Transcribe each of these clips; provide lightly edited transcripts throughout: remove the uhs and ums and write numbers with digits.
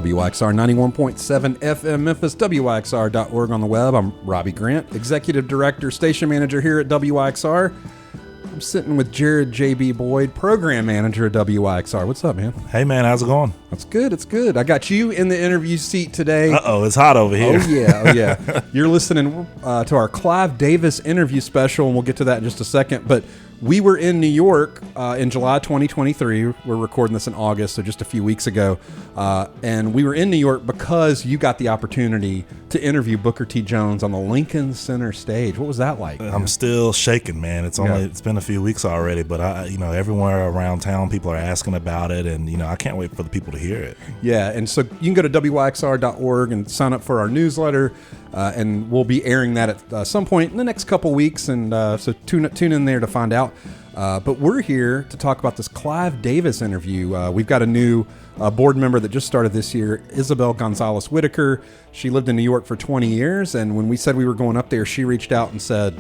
WYXR 91.7 FM Memphis, WYXR.org on the web. I'm Robbie Grant, Executive Director, Station Manager here at WYXR. I'm sitting with Jared J.B. Boyd, Program Manager at WYXR. What's up, man? Hey, man, how's it going? It's good, it's good. I got you in the interview seat today. Uh-oh, it's hot over here. Oh, yeah. You're listening to our Clive Davis interview special, and we'll get to that in just a second. But we were in New York in July 2023. We're recording this in August, so just a few weeks ago. And we were in New York because you got the opportunity to interview Booker T. Jones on the Lincoln Center stage. What was that like? I'm still shaking, man. It's been a few weeks already, but everywhere around town, people are asking about it, and I can't wait for the people to hear it. Yeah, and so you can go to WYXR.org and sign up for our newsletter, and we'll be airing that at some point in the next couple weeks, and so tune in there to find out. But we're here to talk about this Clive Davis interview. We've got a new board member that just started this year, Isabel Gonzalez Whitaker. She lived in New York for 20 years, and when we said we were going up there, she reached out and said,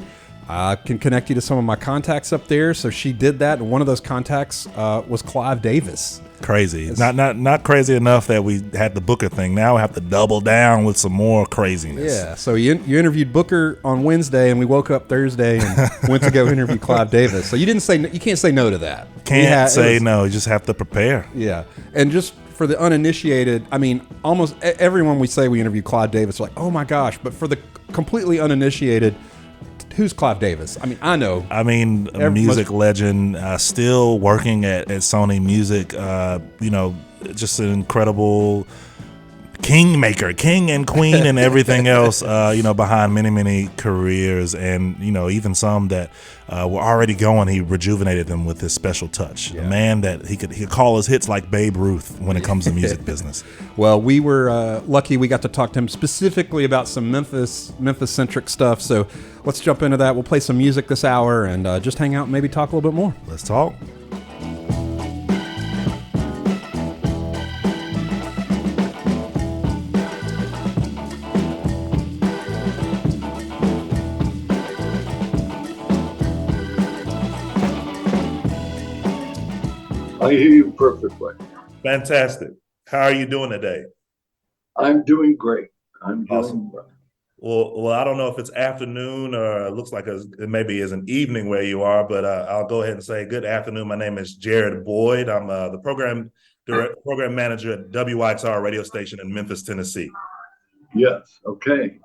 I can connect you to some of my contacts up there. So she did that, and one of those contacts was Clive Davis. Crazy. Not crazy enough that we had the Booker thing. Now we have to double down with some more craziness. Yeah. So you interviewed Booker on Wednesday, and we woke up Thursday and went to go interview Clive Davis. So you can't say no to that. Can't say no. You just have to prepare. Yeah. And just for the uninitiated, I mean, almost everyone we say we interview Clive Davis, like, oh my gosh. But for the completely uninitiated, who's Clive Davis? I mean, I know. I mean, a music legend, still working at Sony Music, just an incredible kingmaker, king and queen and everything else, behind many, many careers. And, even some that were already going, he rejuvenated them with his special touch. Yeah. A man that he could call his hits like Babe Ruth when it comes to music business. Well, we were lucky we got to talk to him specifically about some Memphis-centric stuff. So let's jump into that. We'll play some music this hour and just hang out and maybe talk a little bit more. Let's talk. I hear you perfectly. Fantastic. How are you doing today? I'm doing great. Awesome. Well, I don't know if it's afternoon or it looks like it maybe is an evening where you are, but I'll go ahead and say good afternoon. My name is Jared Boyd. I'm the program manager at WYXR radio station in Memphis, Tennessee. Yes. Okay.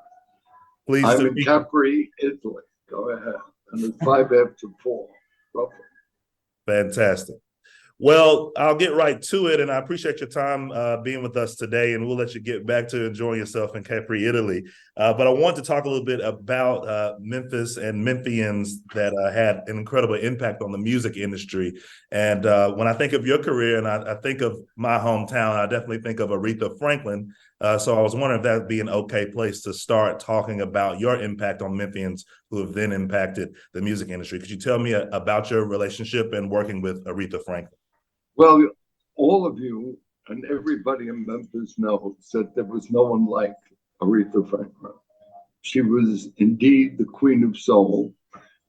Please. I'm in Capri, Italy. Go ahead. And it's 5 after 4, roughly. Fantastic. Well, I'll get right to it, and I appreciate your time being with us today, and we'll let you get back to enjoying yourself in Capri, Italy. But I want to talk a little bit about Memphis and Memphians that had an incredible impact on the music industry. And when I think of your career and I think of my hometown, I definitely think of Aretha Franklin. So I was wondering if that would be an okay place to start talking about your impact on Memphians who have then impacted the music industry. Could you tell me about your relationship and working with Aretha Franklin? Well, all of you and everybody in Memphis knows that there was no one like Aretha Franklin. She was indeed the queen of soul,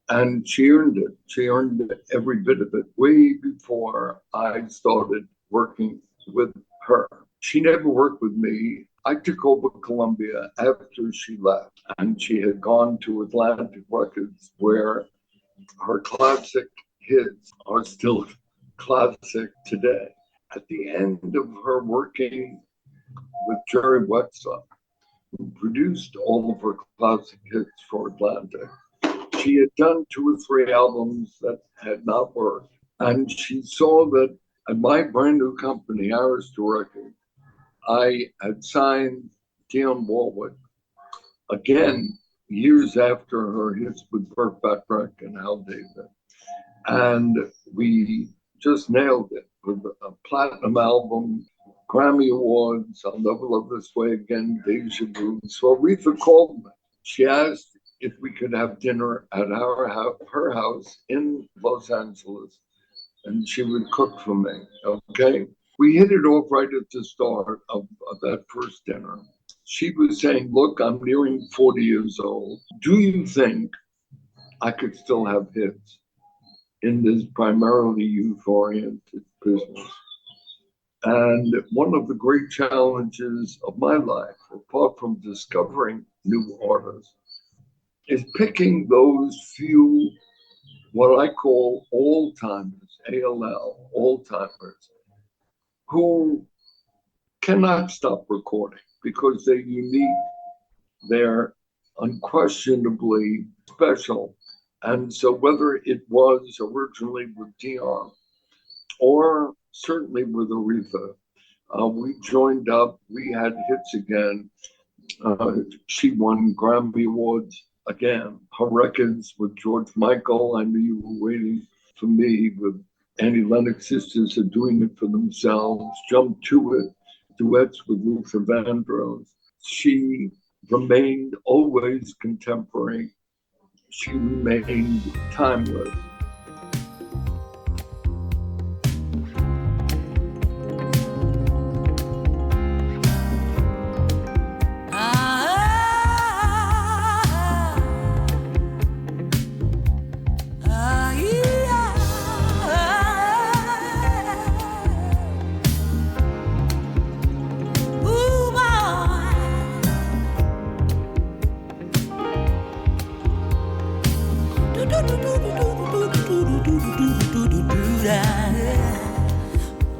and she earned it. She earned every bit of it way before I started working with her. She never worked with me. I took over Columbia after she left, and she had gone to Atlantic Records, where her classic hits are still classic today. At the end of her working with Jerry Wexler, who produced all of her classic hits for Atlantic, she had done 2 or 3 albums that had not worked. And she saw that at my brand new company, Arista Records, I had signed Dionne Warwick again years after her hits with Burt Bacharach and Hal David. And we just nailed it with a platinum album, Grammy Awards, I'll Never Love This Way Again, Deja Vu. So Aretha called me. She asked if we could have dinner at her house in Los Angeles, and she would cook for me, okay? We hit it off right at the start of that first dinner. She was saying, look, I'm nearing 40 years old. Do you think I could still have hits in this primarily youth-oriented business? And one of the great challenges of my life, apart from discovering new artists, is picking those few, what I call all-timers, ALL, all-timers, who cannot stop recording because they're unique, they're unquestionably special. And so whether it was originally with Dion or certainly with Aretha, we joined up, we had hits again. She won Grammy Awards again. Her records with George Michael, I Knew You Were Waiting for Me, with Annie Lennox sisters are doing it for themselves. Jump to It, duets with Luther Vandross. She remained always contemporary. She remained timeless.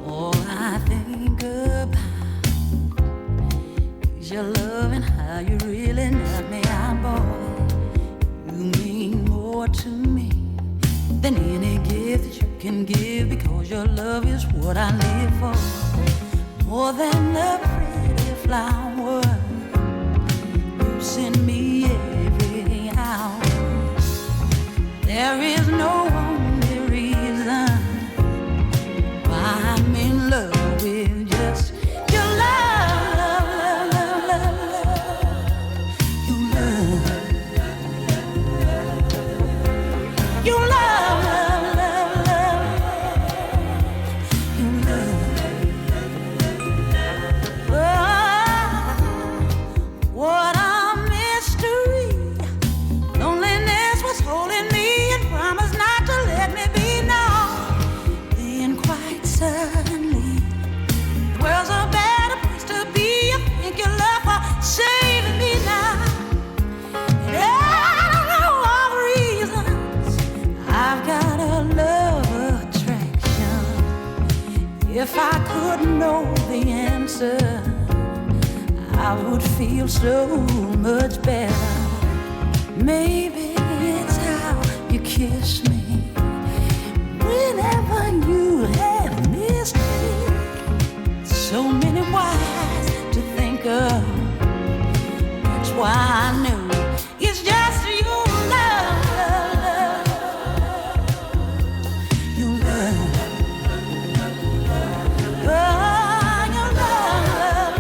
All I think about is your love and how you really knock me out, boy. You mean more to me than any gift that you can give, because your love is what I live for. More than a pretty flower, you send me every hour. There is no only reason why I'm in love with just your love, love, love, love, your love, your love, love, love, love, your love. Oh, what a mystery. Loneliness was holding me and promised not to let me be known. Then quite suddenly, the world's a better place to be. I thank you, love, for saving me now. And I don't know all the reasons I've got a love attraction. If I could know the answer, I would feel so much better. Maybe it's how you kiss me whenever you have missed me. So many whys to think of. That's why I knew it's just your love, your love, oh, your love,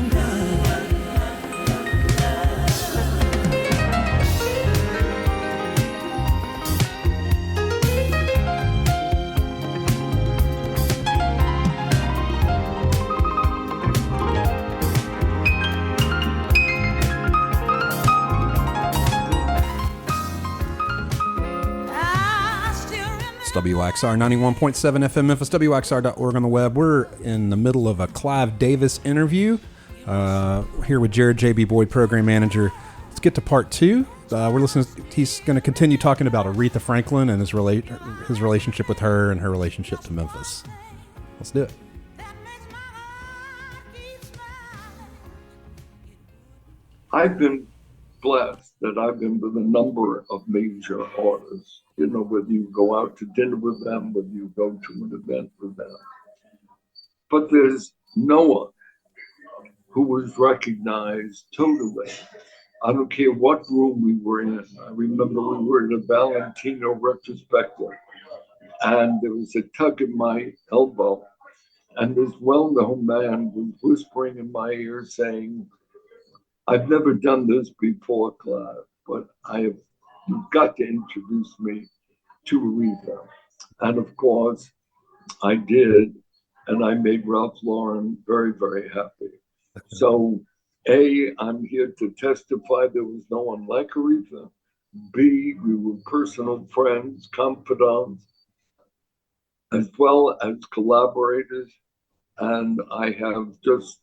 your love. It's WYXR 91.7 FM Memphis, WYXR.org on the web. We're in the middle of a Clive Davis interview here with Jared JB Boyd, program manager. Let's get to part two. We're listening. He's going to continue talking about Aretha Franklin and his relationship with her and her relationship to Memphis. Let's do it. I've been blessed that I've been with a number of major artists, you know, whether you go out to dinner with them, whether you go to an event with them. But there's no one who was recognized totally. I don't care what room we were in. I remember we were in a Valentino retrospective, and there was a tug in my elbow, and this well-known man was whispering in my ear saying, "I've never done this before, Clive, but you've got to introduce me to Aretha." And of course, I did, and I made Ralph Lauren very, very happy. So, A, I'm here to testify there was no one like Aretha. B, we were personal friends, confidants. as well as collaborators. And I have just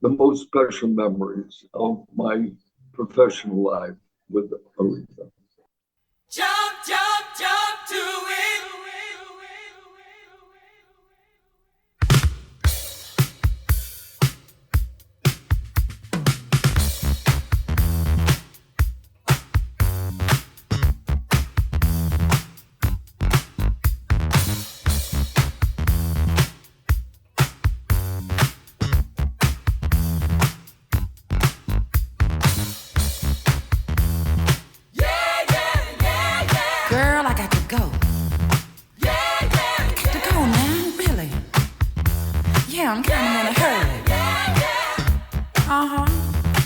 the most special memories of my professional life with Aretha. Jump, jump, jump to it. Girl, I got to go. Got to go now, really. Yeah, I'm kind of in a hurry.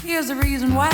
Here's the reason why.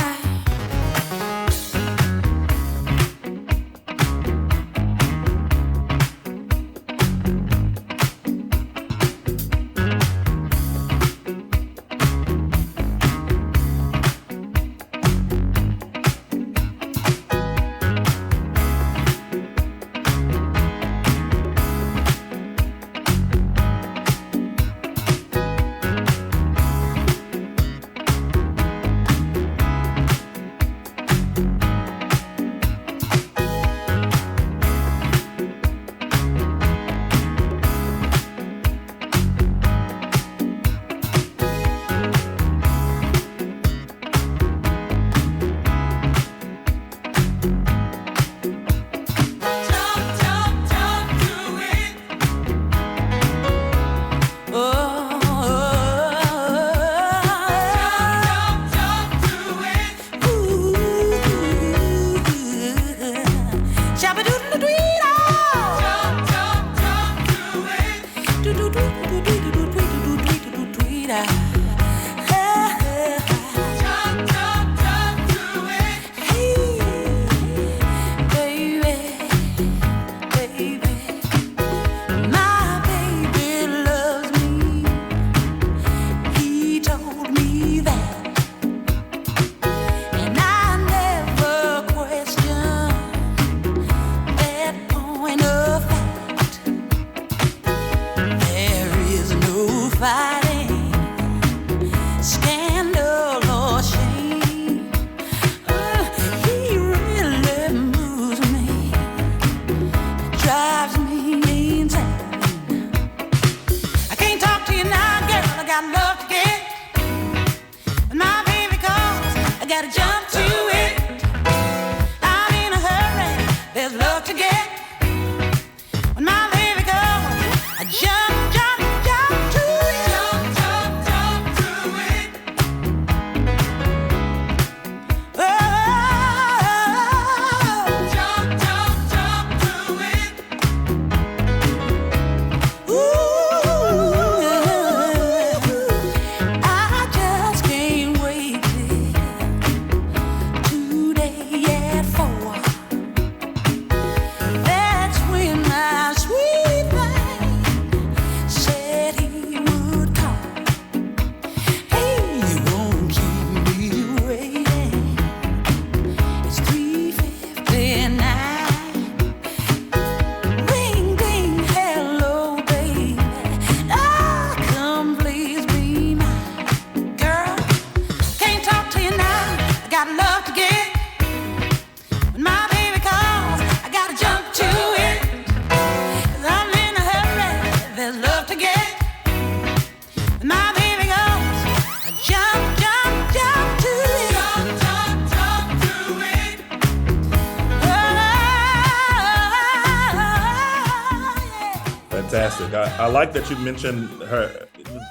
Fantastic. I like that you mentioned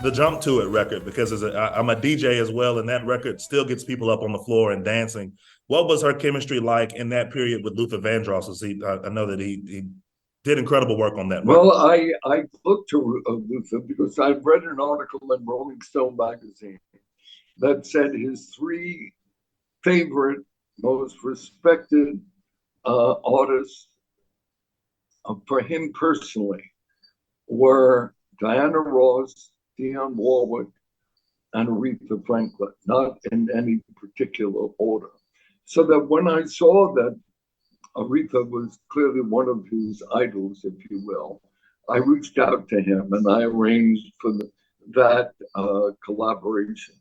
the Jump To It record, because I'm a DJ as well, and that record still gets people up on the floor and dancing. What was her chemistry like in that period with Luther Vandross? I know that he did incredible work on that record. Well, I looked to Luther because I read an article in Rolling Stone magazine that said his three favorite, most respected artists for him personally were Diana Ross, Dionne Warwick, and Aretha Franklin, not in any particular order. So that when I saw that Aretha was clearly one of his idols, if you will, I reached out to him and I arranged for that collaboration.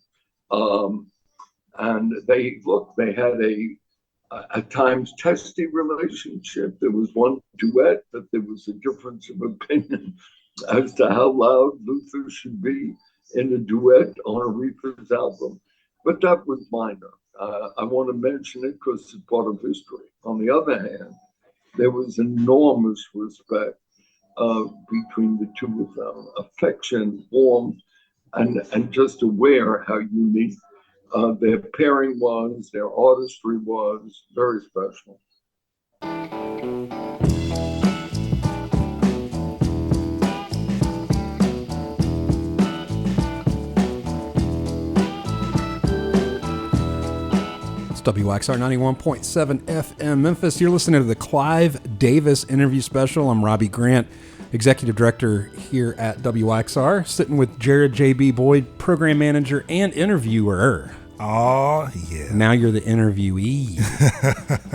And they had a at times testy relationship. There was one duet that there was a difference of opinion as to how loud Luther should be in a duet on Aretha's album. But that was minor. I want to mention it because it's part of history. On the other hand, there was enormous respect between the two of them, affection, warmth, and just aware how unique their pairing was, their artistry was, very special. It's WYXR 91.7 FM Memphis. You're listening to the Clive Davis interview special. I'm Robbie Grant, Executive Director here at WYXR, sitting with Jared J.B. Boyd, Program Manager and Interviewer. Oh, yeah. Now you're the interviewee.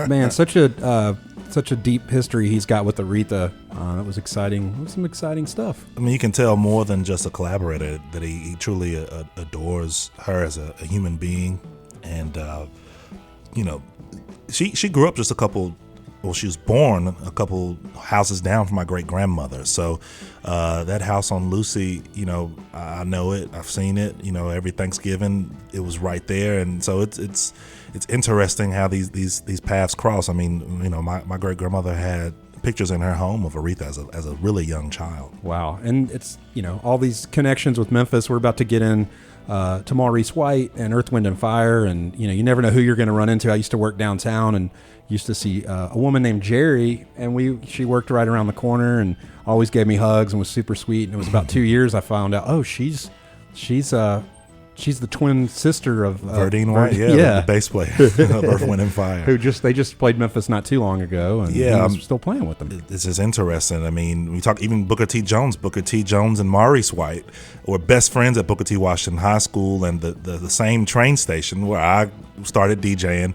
Man, such a deep history he's got with Aretha. That was exciting. It was some exciting stuff. I mean, you can tell more than just a collaborator that he truly adores her as a human being. And, she grew up just she was born a couple houses down from my great-grandmother. So that house on Lucy, I know it. I've seen it. Every Thanksgiving it was right there. And so it's interesting how these paths cross. I mean, my great-grandmother had pictures in her home of Aretha as a really young child. Wow. And it's, all these connections with Memphis. We're about to get in to Maurice White and Earth, Wind & Fire. And, you never know who you're going to run into. I used to work downtown and used to see a woman named Jerry, and she worked right around the corner and always gave me hugs and was super sweet. And it was about 2 years I found out, she's the twin sister of Verdine White, the bass player of Earth, Wind & Fire, they just played Memphis not too long ago, and I'm still playing with them. This is interesting. I mean, we talk even Booker T. Jones and Maurice White were best friends at Booker T. Washington High School and the same train station where I started DJing.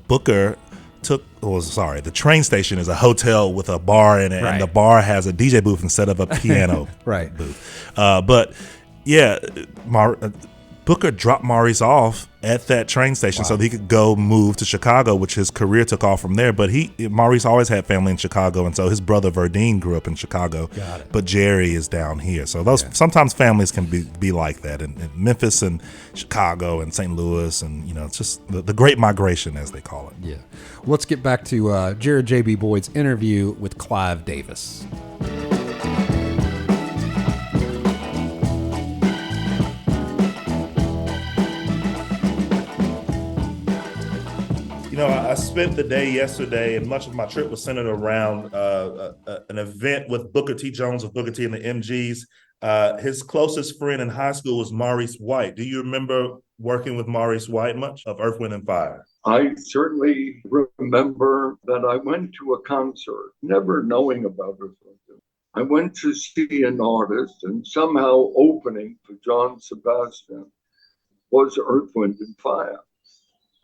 Booker the train station is a hotel with a bar in it, right. And the bar has a DJ booth instead of a piano right. booth. But yeah, Booker dropped Maurice off at that train station so that he could go move to Chicago, which his career took off from there. But Maurice always had family in Chicago, and so his brother Verdine grew up in Chicago. Got it. But Jerry is down here. So sometimes families can be like that in Memphis and Chicago and St. Louis, and it's just the Great Migration, as they call it. Yeah. Let's get back to Jared J.B. Boyd's interview with Clive Davis. I spent the day yesterday, and much of my trip was centered around an event with Booker T. Jones of Booker T. and the MGs. His closest friend in high school was Maurice White. Do you remember working with Maurice White much of Earth, Wind & Fire? I certainly remember that I went to a concert, never knowing about Earth, Wind. I went to see an artist, and somehow opening for John Sebastian was Earth, Wind & Fire.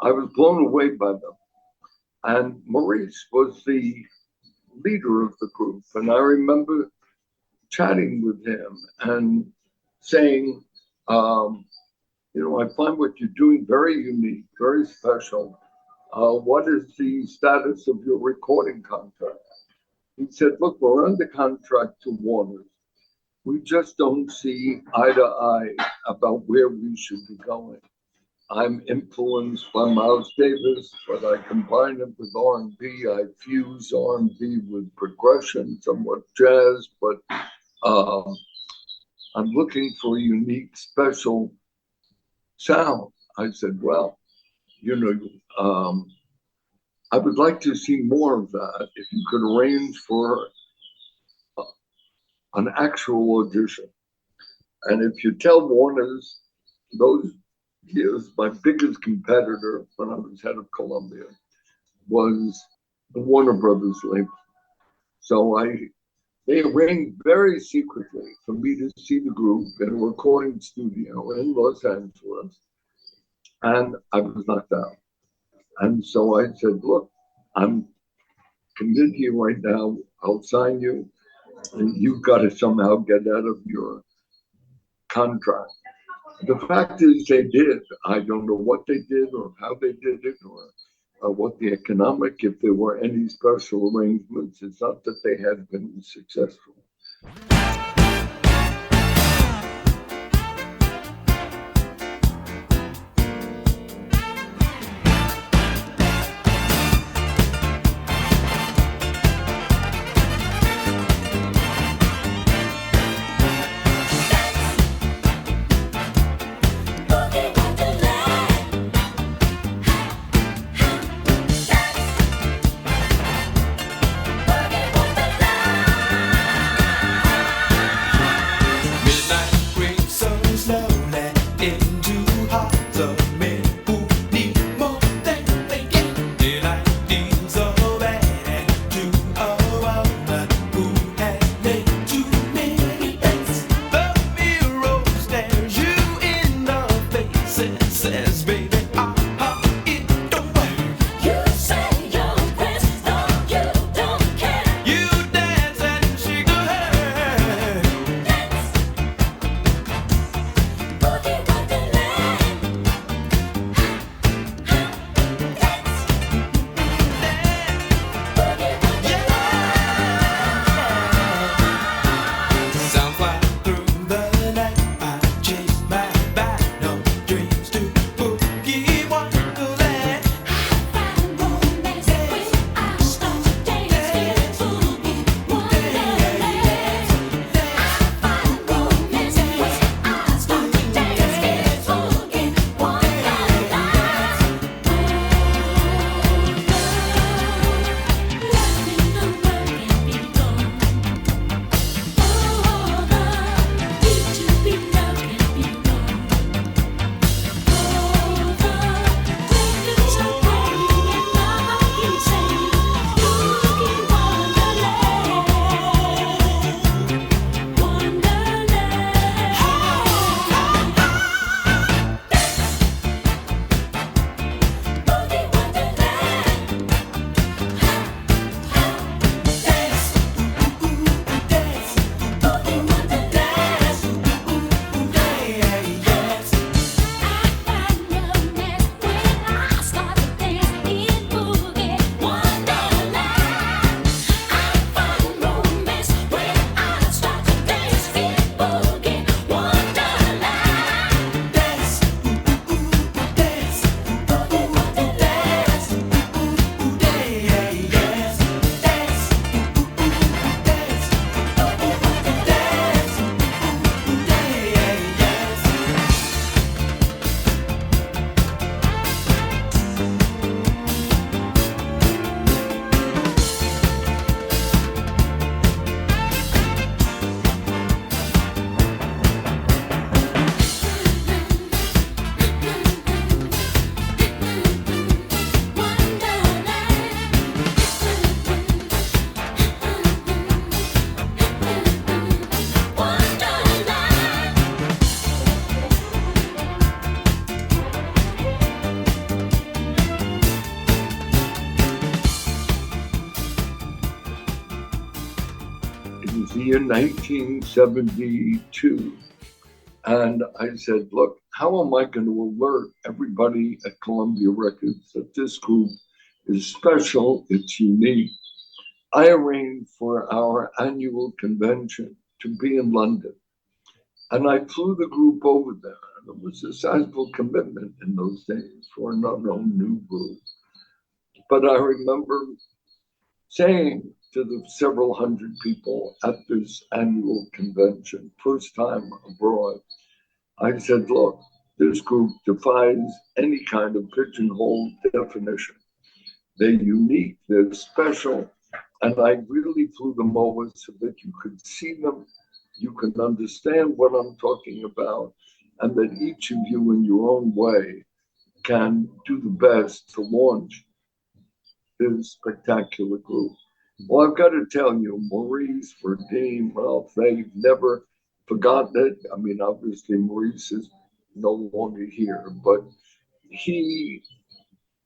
I was blown away by them. And Maurice was the leader of the group. And I remember chatting with him and saying, I find what you're doing very unique, very special. What is the status of your recording contract? He said, look, we're under contract to Warner. We just don't see eye to eye about where we should be going. I'm influenced by Miles Davis, but I combine it with R&B. I fuse R&B with progression, somewhat jazz, but I'm looking for a unique, special sound. I said, well, I would like to see more of that. If you could arrange for an actual audition. And if you tell Warner's, those years, my biggest competitor when I was head of Columbia was the Warner Brothers label. So they arranged very secretly for me to see the group in a recording studio in Los Angeles, and I was knocked out. And so I said, look, I'm committed to you right now. I'll sign you. and you've got to somehow get out of your contract. The fact is they did. I don't know what they did or how they did it or what the economic, if there were any special arrangements. It's not that they had been successful. the year 1972. And I said, look, how am I going to alert everybody at Columbia Records that this group is special, it's unique? I arranged for our annual convention to be in London. And I flew the group over there. And it was a sizable commitment in those days for an unknown new group. But I remember saying to the several hundred people at this annual convention, first time abroad, I said, look, this group defies any kind of pigeonhole definition. They're unique, they're special, and I really flew them over so that you could see them, you can understand what I'm talking about, and that each of you in your own way can do the best to launch this spectacular group. Well, I've got to tell you, Maurice, Radim, Ralph, they've never forgotten it. I mean, obviously, Maurice is no longer here, but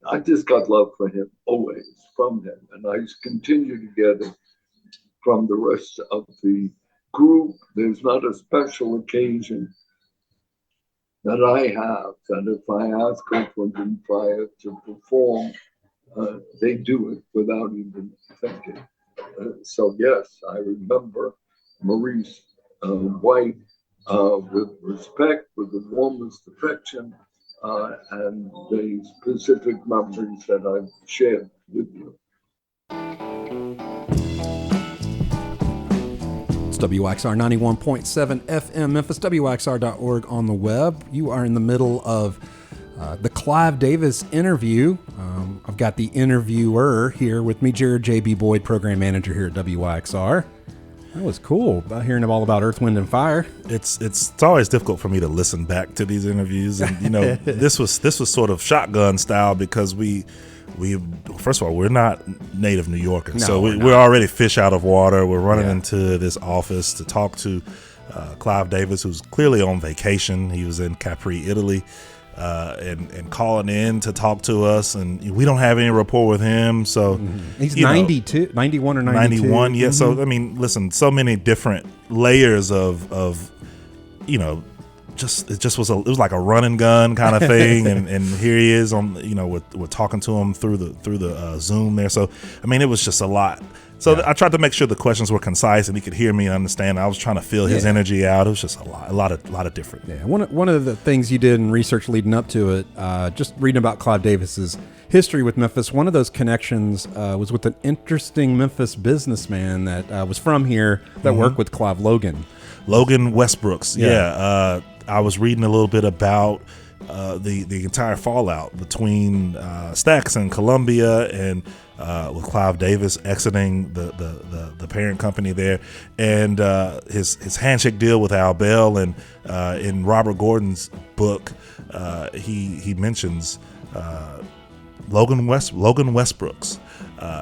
I just got love for him always from him, and I continue to get it. from the rest of the group. There's not a special occasion that I have that if I ask Oakland and Fire to perform, they do it without even thinking. So yes, I remember Maurice White with respect, with the warmest affection, and the specific memories that I've shared with you. It's WYXR 91.7 FM, Memphis, WYXR.org on the web. You are in the middle of the Clive Davis interview. I've got the interviewer here with me, Jared J.B. Boyd, program manager here at WYXR. That was cool, hearing all about Earth, Wind, and Fire. It's always difficult for me to listen back to these interviews, and this was sort of shotgun style because we first of all, we're not native New Yorkers, No, so we're already fish out of water. We're running into this office to talk to Clive Davis, who's clearly on vacation. He was in Capri, Italy, and calling in to talk to us, and we don't have any rapport with him. So he's 92, 91 or 92. 91, yeah. So I mean, listen, so many different layers of it was like a run and gun kind of thing, and here he is on, we're talking to him through the Zoom there. So I mean, it was just a lot. So I tried to make sure the questions were concise and he could hear me and understand. I was trying to feel his energy out. It was just a lot of different. Yeah, one of the things you did in research leading up to it, just reading about Clive Davis's history with Memphis, one of those connections was with an interesting Memphis businessman that was from here that worked with Clive, Logan Westbrooks. Yeah. I was reading a little bit about the entire fallout between Stax and Columbia, and with Clive Davis exiting the parent company there, and his handshake deal with Al Bell. And in Robert Gordon's book, he mentions Logan Westbrooks,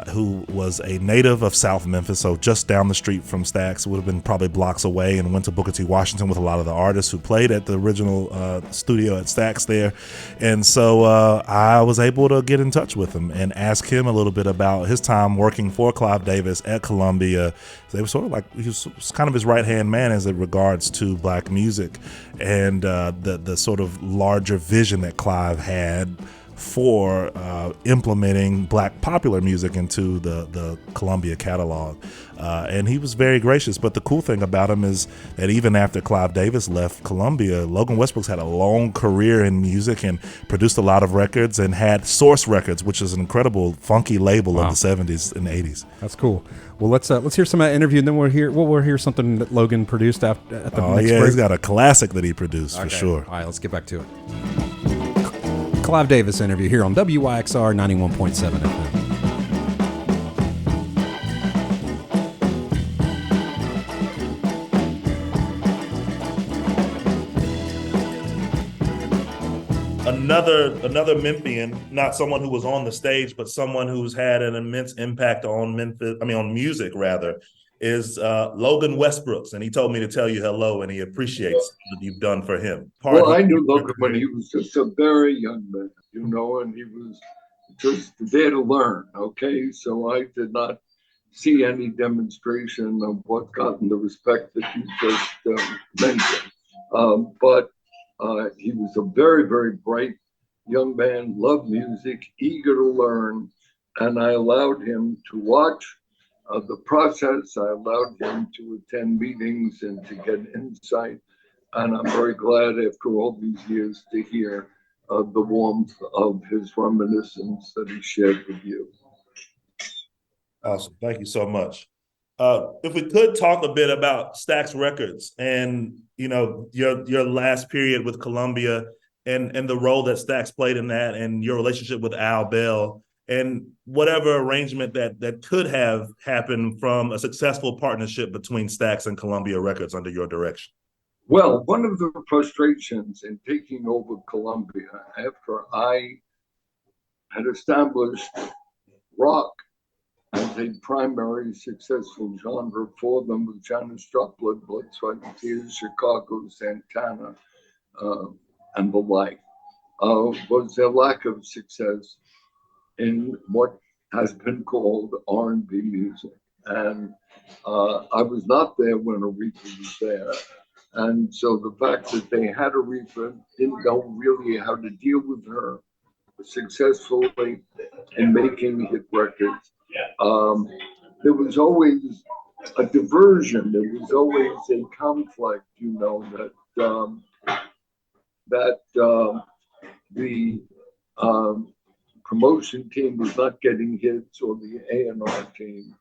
who was a native of South Memphis, so just down the street from Stax, would have been probably blocks away, and went to Booker T. Washington with a lot of the artists who played at the original studio at Stax there. And so I was able to get in touch with him and ask him a little bit about his time working for Clive Davis at Columbia. They were sort of like, he was kind of his right-hand man as it regards to black music, and the sort of larger vision that Clive had for implementing black popular music into the Columbia catalog. And he was very gracious. But the cool thing about him is that even after Clive Davis left Columbia, Logan Westbrooks had a long career in music and produced a lot of records, and had Source Records, which is an incredible funky label of the 70s and 80s. That's cool. Well, let's hear some of that interview, and then we'll hear something that Logan produced at the next break. He's got a classic that he produced for sure. All right, let's get back to it. Clive Davis interview here on WYXR 91.7 FM. Another Memphian, not someone who was on the stage, but someone who's had an immense impact on on music rather, is Logan Westbrooks, and he told me to tell you hello, and he appreciates what you've done for him. I knew Logan when he was just a very young man, and he was just there to learn, okay? So I did not see any demonstration of what gotten the respect that you just mentioned. But he was a very, very bright young man, loved music, eager to learn, and I allowed him to watch the process. I allowed him to attend meetings and to get insight. And I'm very glad after all these years to hear the warmth of his reminiscence that he shared with you. Awesome. Thank you so much. If we could talk a bit about Stax Records and, your last period with Columbia and the role that Stax played in that, and your relationship with Al Bell, and whatever arrangement that could have happened from a successful partnership between Stax and Columbia Records under your direction. Well, one of the frustrations in taking over Columbia after I had established rock as a primary successful genre for them with Janis Joplin, Blood, Sweat and Tears, Chicago, Santana, and the like, was a lack of success in what has been called R&B music. And I was not there when Aretha was there. And so the fact that they had Aretha, didn't know really how to deal with her successfully in making hit records. There was always a diversion. There was always a conflict, that the promotion team was not getting hits, or the A&R team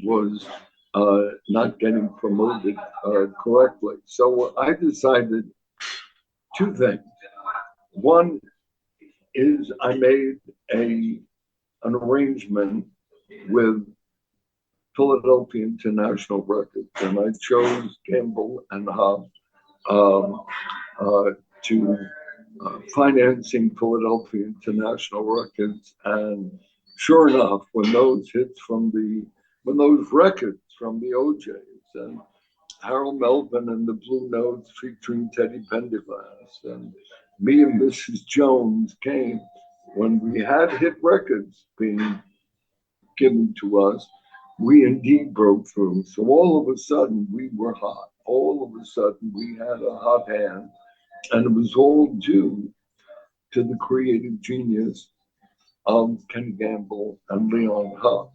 was not getting promoted correctly. So I decided two things. One is I made an arrangement with Philadelphia International Records, and I chose Gamble and Hobb to financing Philadelphia International Records. And sure enough, when those records from the OJs and Harold Melvin and the Blue Notes featuring Teddy Pendergrass and Me and Mrs. Jones came, when we had hit records being given to us, we indeed broke through. So all of a sudden we were hot. All of a sudden we had a hot hand, and it was all due to the creative genius of Ken Gamble and Leon Huff.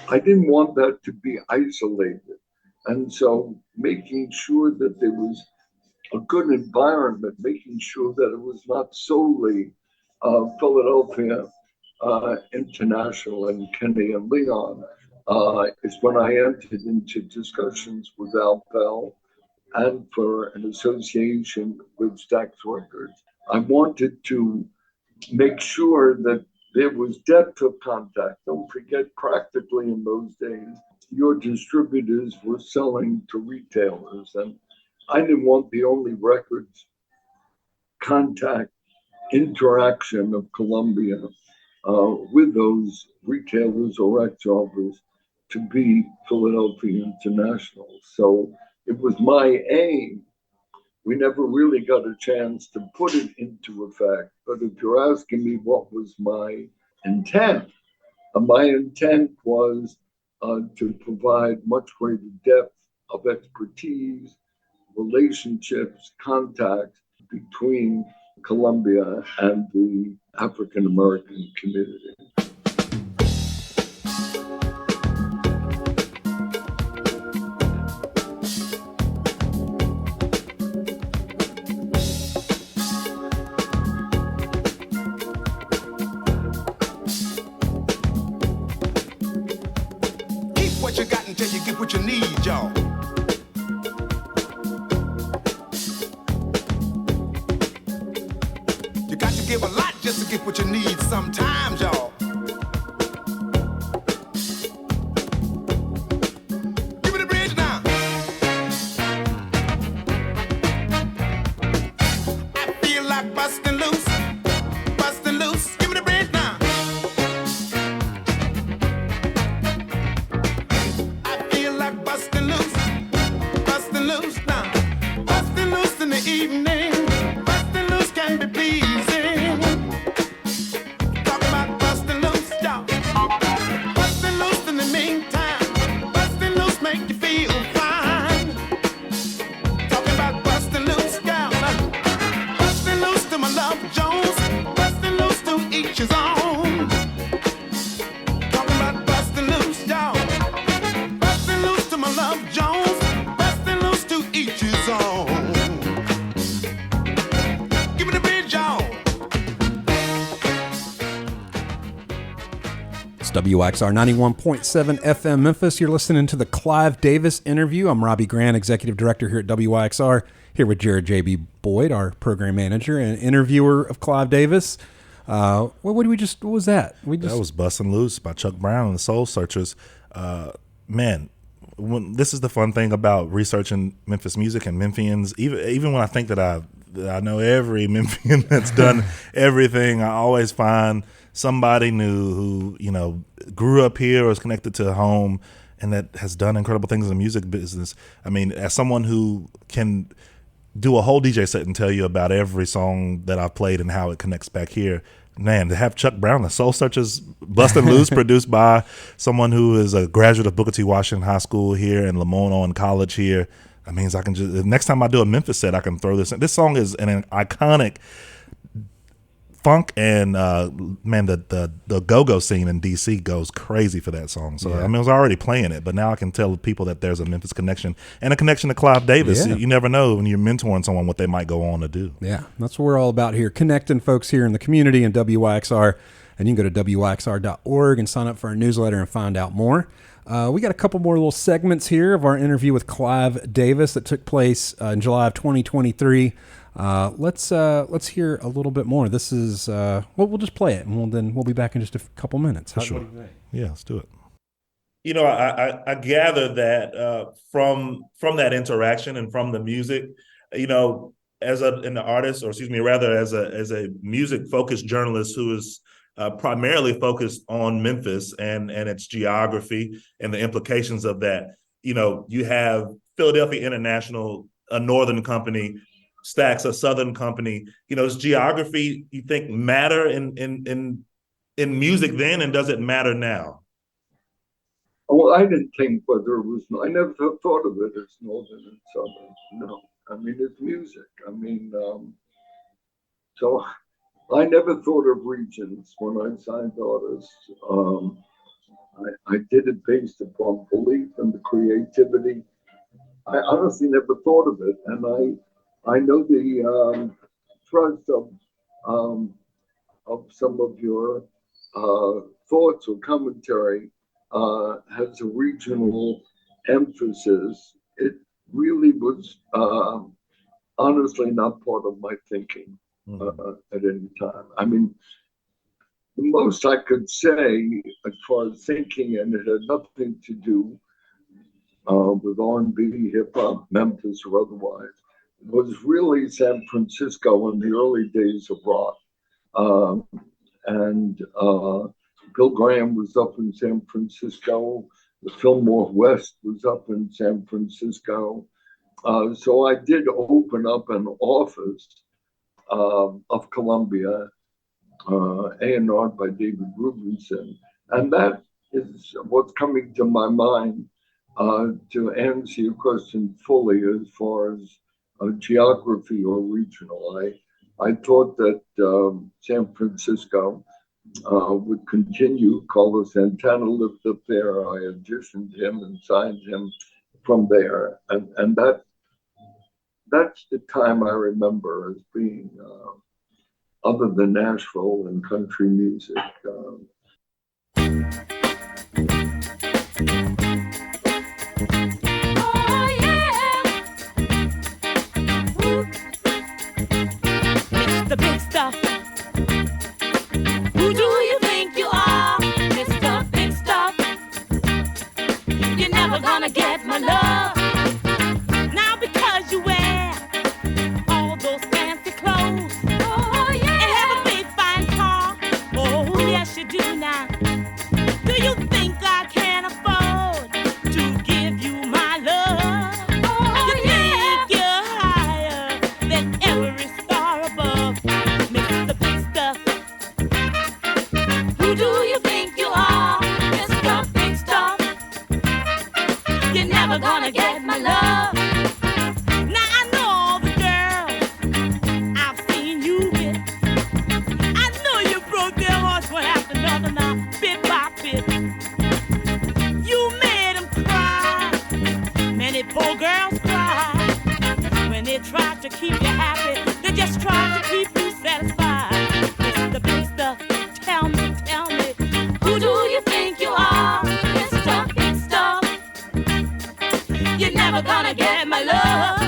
I didn't want that to be isolated. And so making sure that there was a good environment, making sure that it was not solely Philadelphia International and Kenny and Leon, is when I entered into discussions with Al Bell and for an association with Stax Records. I wanted to make sure that there was depth of contact. Don't forget, practically in those days, your distributors were selling to retailers, and I didn't want the only records contact interaction of Columbia with those retailers or ex-offers to be Philadelphia International. So it was my aim. We never really got a chance to put it into effect. But if you're asking me what was my intent was to provide much greater depth of expertise, relationships, contacts between Columbia and the African American community. What you got until you get what you need, y'all. You got to give a lot just to get what you need sometimes, y'all. Give me the bridge now. I feel like busting loose, busting loose. Give me the bridge now. Bustin' loose now. Bustin' loose in the evening. Bustin' loose can be pleasing. Talk about bustin' loose, y'all. Bustin' loose in the meantime. Bustin' loose make you feel fine. Talking about bustin' loose, y'all. Bustin' loose to my love Jones. Bustin' loose to each his own. Talking about bustin' loose, y'all. Love Jones, bustin' loose to each his own. Give me the bridge, y'all. It's WYXR 91.7 FM Memphis. You're listening to the Clive Davis interview. I'm Robbie Grant, Executive Director here at WYXR, here with Jared J.B. Boyd, our Program Manager and interviewer of Clive Davis. What was that? That was Bustin' Loose by Chuck Brown and the Soul Searchers. Man, this is the fun thing about researching Memphis music and Memphians. Even when I think that I know every Memphian that's done everything, I always find somebody new who grew up here or is connected to home and that has done incredible things in the music business. I mean, as someone who can do a whole DJ set and tell you about every song that I've played and how it connects back here, man, to have Chuck Brown, the Soul Searchers, Bustin' Loose, produced by someone who is a graduate of Booker T. Washington High School here and Lamont Owen College here. That means I can just, the next time I do a Memphis set, I can throw this in. This song is an iconic funk, and man, the go-go scene in DC goes crazy for that song. So I mean, I was already playing it, but now I can tell people that there's a Memphis connection and a connection to Clive Davis. Yeah. You never know when you're mentoring someone what they might go on to do. Yeah, that's what we're all about here, connecting folks here in the community in WYXR. And you can go to WYXR.org and sign up for our newsletter and find out more. We got a couple more little segments here of our interview with Clive Davis that took place in July of 2023. Let's hear a little bit more. This is we'll just play it, and then we'll be back in just a couple minutes. Sure. What do you think? Yeah, let's do it. You know, I gather that from that interaction and from the music, you know, as an artist, or excuse me, rather as a music focused journalist who is primarily focused on Memphis and its geography and the implications of that. You know, you have Philadelphia International, a northern company, Stax, a southern company. You know, does geography, you think, matter in music then, and does it matter now? Well, I didn't think whether it was. I never thought of it as northern and southern. No, I mean, it's music. I mean, so I never thought of regions when I signed artists. I did it based upon belief and the creativity. I honestly never thought of it, and I know the thrust of some of your thoughts or commentary has a regional emphasis. It really was honestly not part of my thinking at any time. I mean, the most I could say as far as thinking, and it had nothing to do with R&B, hip hop, Memphis, or otherwise, was really San Francisco in the early days of rock. And Bill Graham was up in San Francisco. The Fillmore West was up in San Francisco. So I did open up an office of Columbia, A&R by David Rubinson. And that is what's coming to my mind to answer your question fully as far as geography or regional. I thought that San Francisco would continue. Carlos Santana lived up there. I auditioned him and signed him from there. And that's the time I remember as being, other than Nashville and country music. The big stuff. Who do you think you are, Mr. Big Stuff? You're never gonna get my love. Now because you wear all those fancy clothes, oh yeah, and have a big fine car, oh yes you do now. Do you think I can afford to give you my love? Oh, you think you're higher than every star above, Mr. Big Stuff? Who do you think you are, Mr. Big Stuff? You're never gonna get my love. Now I know all the girls I've seen you with. I know you broke their hearts one after another now, bit by bit. You made them cry. Many poor girls cry when they try to keep you happy. They just try to keep you satisfied. Mr. Big Stuff, tell me, who do you think you are, Mr. Big Stuff? You're never gonna get my love.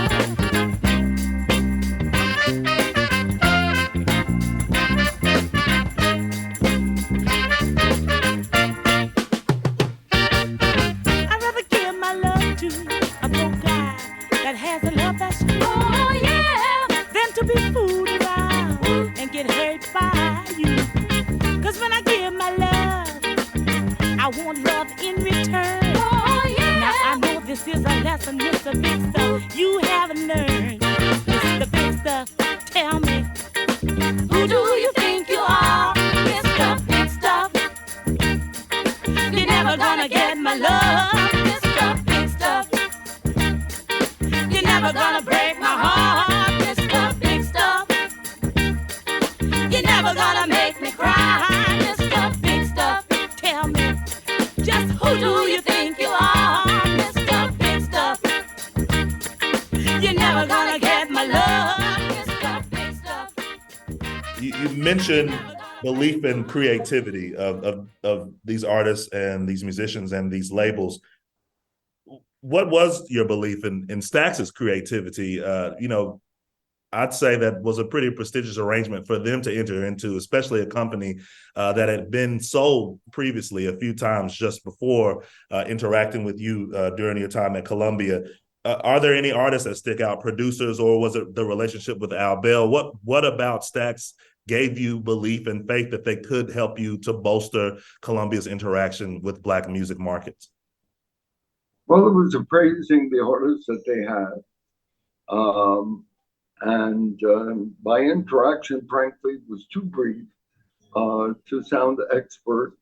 I'd rather give my love to a broke guy that has a love that's true, oh yeah, than to be fooled around and get hurt by you. Cause when I give my love, I want love in return. Oh yeah. Now I know this is a lesson, Mr. Big Stuff, you haven't learned. Mr. Big Stuff, tell me, who do you think you are, gonna get my love, Mr. Big Stuff. You're never gonna break my heart, Mr. Big Stuff. You're never gonna make me cry, Mr. Big Stuff. Tell me, just who do you think you are, Mr. Big Stuff? You're never gonna get my love, Mr. Big Stuff. You mentioned belief in creativity of these artists and these musicians and these labels. What was your belief in Stax's creativity? I'd say that was a pretty prestigious arrangement for them to enter into, especially a company that had been sold previously a few times just before interacting with you during your time at Columbia. Are there any artists that stick out, producers, or was it the relationship with Al Bell? What about Stax gave you belief and faith that they could help you to bolster Columbia's interaction with Black music markets? Well, it was appraising the artists that they had. My interaction, frankly, was too brief to sound expert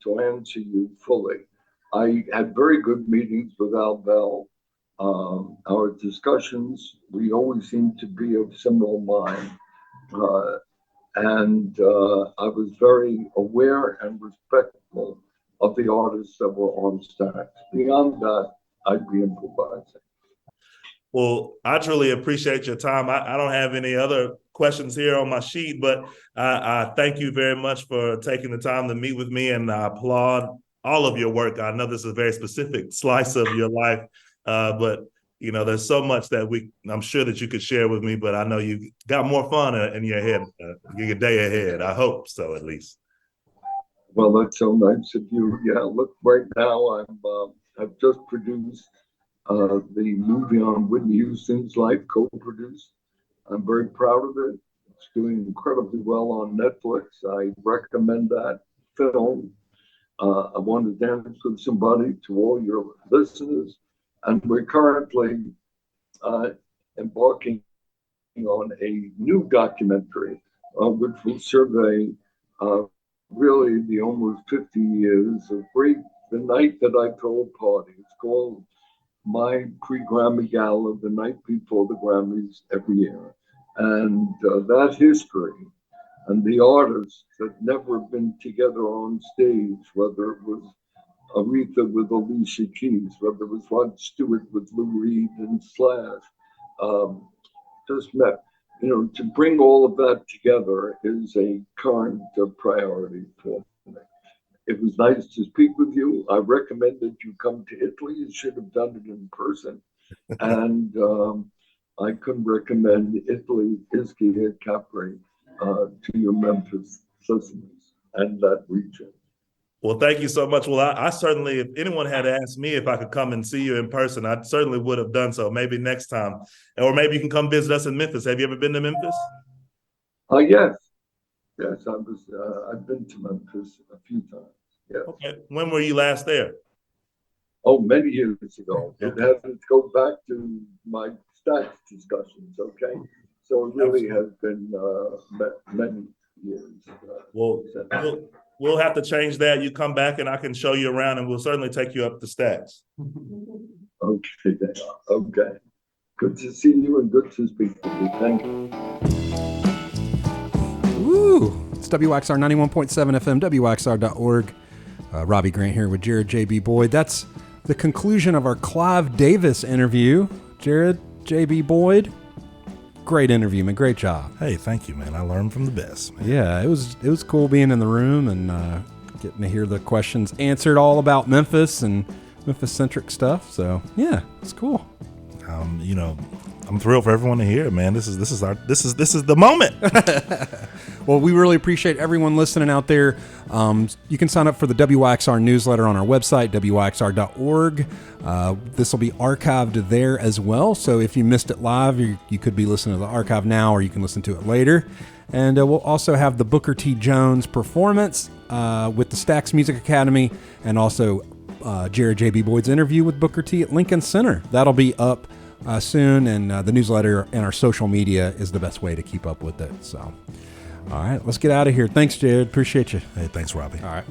to answer you fully. I had very good meetings with Al Bell. Our discussions, we always seemed to be of similar mind. I was very aware and respectful of the artists that were on Stax. Beyond that, I'd be improvising. Well, I truly appreciate your time. I don't have any other questions here on my sheet, but I thank you very much for taking the time to meet with me, and I applaud all of your work. I know this is a very specific slice of your life, but there's so much that I'm sure that you could share with me, but I know you got more fun in your head, your day ahead. I hope so, at least. Well, that's so nice of you. Yeah, look, right now I've just produced the movie on Whitney Houston's life, co-produced. I'm very proud of it. It's doing incredibly well on Netflix. I recommend that film. I Want to Dance with Somebody to all your listeners. And we're currently embarking on a new documentary, which will survey really the almost 50 years of the night that I throw a party. It's called My Pre-Grammy Gala, the night before the Grammys every year. And that history and the artists that never been together on stage, whether it was Aretha with Alicia Keys, whether it was Rod Stewart with Lou Reed and Slash, just met. To bring all of that together is a current priority for me. It was nice to speak with you. I recommend that you come to Italy. You should have done it in person. And I couldn't recommend Italy, Ischia and Capri to your Memphis listeners and that region. Well, thank you so much. Well, I certainly, if anyone had asked me if I could come and see you in person, I certainly would have done so. Maybe next time. Or maybe you can come visit us in Memphis. Have you ever been to Memphis? Yes. I've been to Memphis a few times. Yes. Okay. When were you last there? Oh, many years ago. It has to go back to my Stax discussions, okay? So it really has been many years. We'll have to change that. You come back and I can show you around, and we'll certainly take you up to Stax. Okay. Good to see you and good to speak with you. Thank you. Woo! It's WYXR 91.7 FM, WYXR.org. Robbie Grant here with Jared J.B. Boyd. That's the conclusion of our Clive Davis interview. Jared J.B. Boyd, great interview, man. Great job. Hey, thank you, man. I learned from the best, man. Yeah, it was cool being in the room and getting to hear the questions answered all about Memphis and Memphis-centric stuff. So yeah, it's cool. I'm thrilled for everyone to hear it, man. This is the moment. Well, we really appreciate everyone listening out there. You can sign up for the WYXR newsletter on our website, WYXR.org. This will be archived there as well. So if you missed it live, you could be listening to the archive now, or you can listen to it later. And we'll also have the Booker T. Jones performance with the Stax Music Academy, and also Jared J.B. Boyd's interview with Booker T. at Lincoln Center. That'll be up soon, and the newsletter and our social media is the best way to keep up with it. So, all right, let's get out of here. Thanks, Jared. Appreciate you. Hey, thanks, Robbie. All right.